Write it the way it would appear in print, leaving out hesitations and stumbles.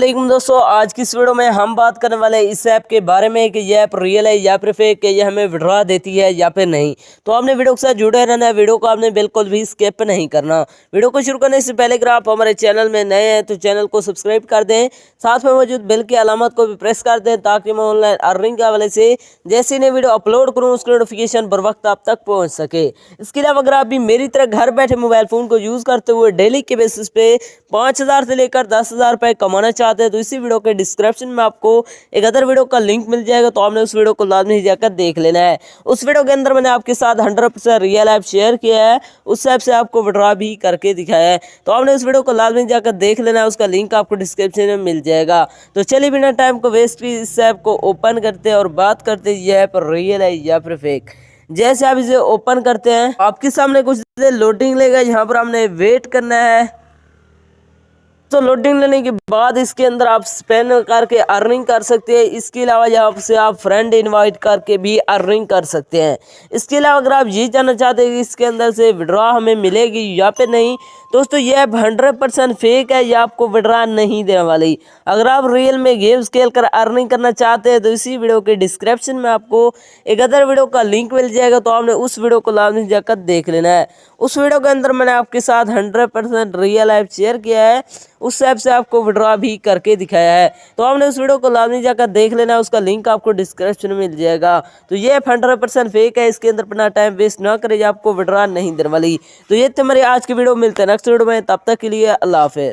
लेकिन दोस्तों आज की इस वीडियो में हम बात करने वाले हैं इस ऐप के बारे में कि यह ऐप रियल है या फिर फेक है, ये हमें विड्रॉ देती है या फिर नहीं। तो आपने वीडियो के साथ जुड़े रहना है, वीडियो को आपने बिल्कुल भी स्किप नहीं करना। वीडियो को शुरू करने से पहले अगर आप हमारे चैनल में नए हैं तो चैनल को सब्सक्राइब कर दें, साथ में मौजूद बेल की अलामत को भी प्रेस कर दें ताकि मैं ऑनलाइन अर्निंग के हवाले से जैसे नई वीडियो अपलोड करूँ उसकी नोटिफिकेशन बर वक्त आप तक पहुँच सके। इसके अलावा अगर आप भी मेरी तरह घर बैठे मोबाइल फ़ोन को यूज़ करते हुए डेली के बेसिस पे 5,000 से लेकर 10,000 रुपये कमाना चाहते हैं तो इसी वीडियो के डिस्क्रिप्शन में आपको एक अदर वीडियो का लिंक मिल जाएगा, तो आपने उस वीडियो को लाजमी जाकर देख लेना है। उस वीडियो के अंदर मैंने आपके साथ 100% रियल ऐप शेयर किया है, उस ऐप से आपको विड्रॉ भी करके दिखाया है, तो आपने उस वीडियो को लाजमी जाकर देख लेना है, उसका लिंक आपको डिस्क्रिप्शन में मिल जाएगा। तो चलिए बिना टाइम को वेस्ट किए इस ऐप को ओपन करते हैं और बात करते हैं ये ऐप रियल है या फिर फेक। जैसे आप इसे ओपन करते हैं आपके सामने कुछ लोडिंग लेगा, यहाँ पर हमने वेट करना है। तो लोडिंग लेने के बाद इसके अंदर आप स्पेन करके अर्निंग कर सकते हैं। इसके अलावा यहाँ से आप फ्रेंड इनवाइट करके भी अर्निंग कर सकते हैं। इसके अलावा अगर आप ये जानना चाहते हैं कि इसके अंदर से विड्रॉ हमें मिलेगी या फिर नहीं, दोस्तों ये ऐप 100% फेक है, या आपको विड्रॉ नहीं देने वाली। अगर आप रियल में गेम्स खेल कर अर्निंग करना चाहते हैं तो इसी वीडियो के डिस्क्रिप्शन में आपको एक अदर वीडियो का लिंक मिल जाएगा, तो आपने उस वीडियो को लाजमी जाकर देख लेना है। उस वीडियो के अंदर मैंने आपके साथ 100% रियल ऐप शेयर किया है, उस ऐप से आपको विड्रॉ भी करके दिखाया है, तो आपने उस वीडियो को लाजमी जाकर देख लेना है, उसका लिंक आपको डिस्क्रिप्शन में मिल जाएगा। तो ये ऐप 100% फेक है, इसके अंदर अपना टाइम वेस्ट ना करें, आपको विड्रॉ नहीं देने वाली। तो ये हमारी आज की वीडियो, मिलते हैं नेक्स्ट वीडियो में, तब तक के लिए अल्लाह हाफिज़।